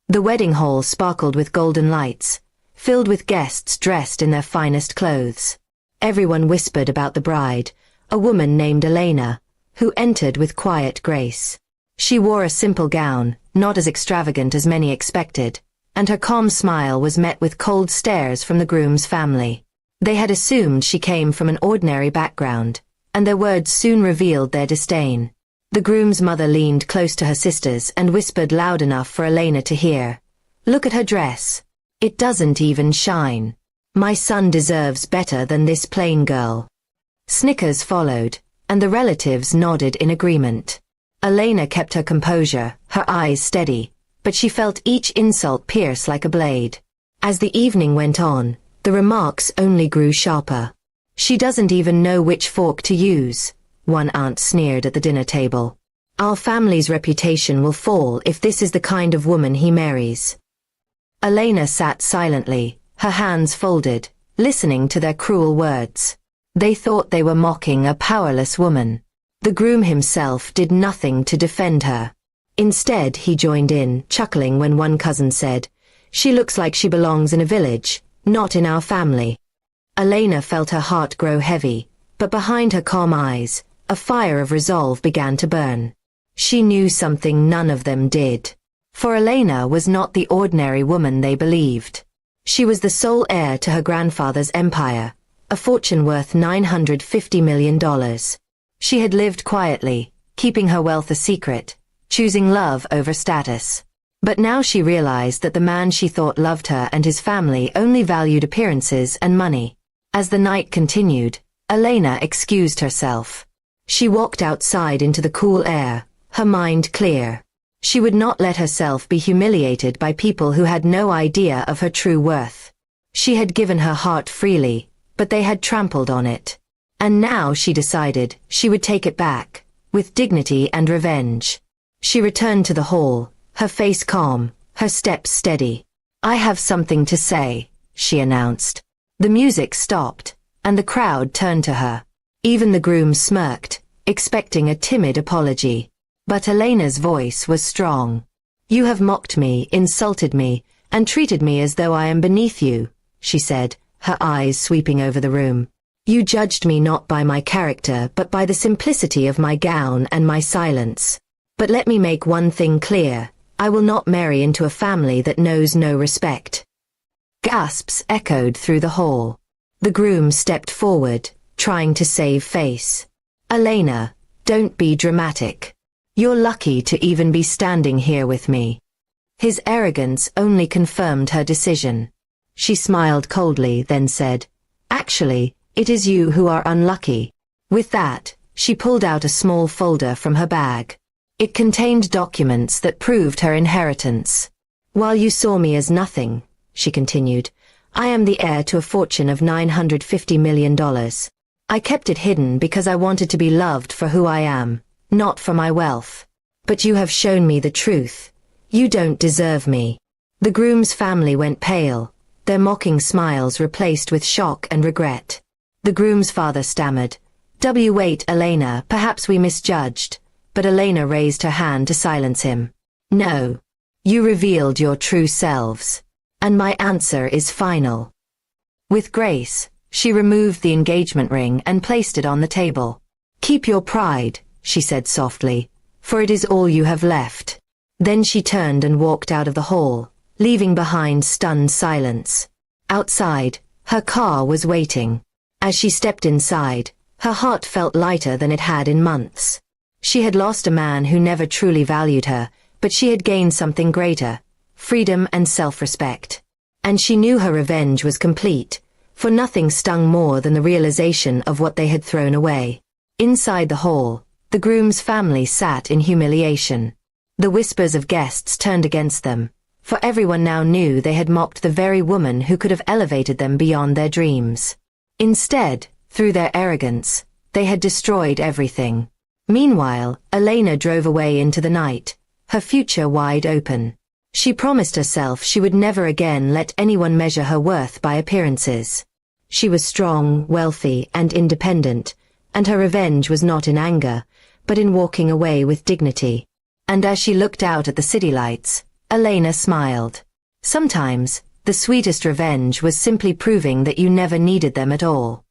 The wedding hall sparkled with golden lights, filled with guests dressed in their finest clothes. Everyone whispered about the bride, a woman named Elena, who entered with quiet grace. She wore a simple gown, not as extravagant as many expected, and her calm smile was met with cold stares from the groom's family. They had assumed she came from an ordinary background, and their words soon revealed their disdain. The groom's mother leaned close to her sisters and whispered loud enough for Elena to hear. "Look at her dress. It doesn't even shine. My son deserves better than this plain girl." Snickers followed, and the relatives nodded in agreement. Elena kept her composure, her eyes steady, but she felt each insult pierce like a blade. As the evening went on, the remarks only grew sharper. "She doesn't even know which fork to use," one aunt sneered at the dinner table. "Our family's reputation will fall if this is the kind of woman he marries." Elena sat silently, her hands folded, listening to their cruel words. They thought they were mocking a powerless woman. The groom himself did nothing to defend her. Instead, he joined in, chuckling when one cousin said, "She looks like she belongs in a village, not in our family." Elena felt her heart grow heavy, but behind her calm eyes, a fire of resolve began to burn. She knew something none of them did. For Elena was not the ordinary woman they believed. She was the sole heir to her grandfather's empire, a fortune worth $950 million. She had lived quietly, keeping her wealth a secret, choosing love over status. But now she realized that the man she thought loved her and his family only valued appearances and money. As the night continued, Elena excused herself. She walked outside into the cool air, her mind clear. She would not let herself be humiliated by people who had no idea of her true worth. She had given her heart freely, but they had trampled on it. And now she decided she would take it back, with dignity and revenge. She returned to the hall, her face calm, her steps steady. "I have something to say," she announced. The music stopped, and the crowd turned to her. Even the groom smirked, expecting a timid apology. But Elena's voice was strong. "You have mocked me, insulted me, and treated me as though I am beneath you," she said, her eyes sweeping over the room. "You judged me not by my character but by the simplicity of my gown and my silence. But let me make one thing clear, I will not marry into a family that knows no respect." Gasps echoed through the hall. The groom stepped forward, trying to save face. "Elena, don't be dramatic. You're lucky to even be standing here with me." His arrogance only confirmed her decision. She smiled coldly, then said, "Actually, it is you who are unlucky." With that, she pulled out a small folder from her bag. It contained documents that proved her inheritance. "While you saw me as nothing," she continued, "I am the heir to a fortune of $950 million. I kept it hidden because I wanted to be loved for who I am, not for my wealth. But you have shown me the truth. You don't deserve me." The groom's family went pale, their mocking smiles replaced with shock and regret. The groom's father stammered, "Wait, Elena, perhaps we misjudged." But Elena raised her hand to silence him. "No. You revealed your true selves. And my answer is final." With grace, she removed the engagement ring and placed it on the table. "Keep your pride," she said softly, "for it is all you have left." Then she turned and walked out of the hall, leaving behind stunned silence. Outside, her car was waiting. As she stepped inside, her heart felt lighter than it had in months. She had lost a man who never truly valued her, but she had gained something greater, freedom and self-respect. And she knew her revenge was complete, for nothing stung more than the realization of what they had thrown away. Inside the hall, the groom's family sat in humiliation. The whispers of guests turned against them, for everyone now knew they had mocked the very woman who could have elevated them beyond their dreams. Instead, through their arrogance, they had destroyed everything. Meanwhile, Elena drove away into the night, her future wide open. She promised herself she would never again let anyone measure her worth by appearances. She was strong, wealthy, and independent, and her revenge was not in anger, but in walking away with dignity. And as she looked out at the city lights, Elena smiled. Sometimes, the sweetest revenge was simply proving that you never needed them at all.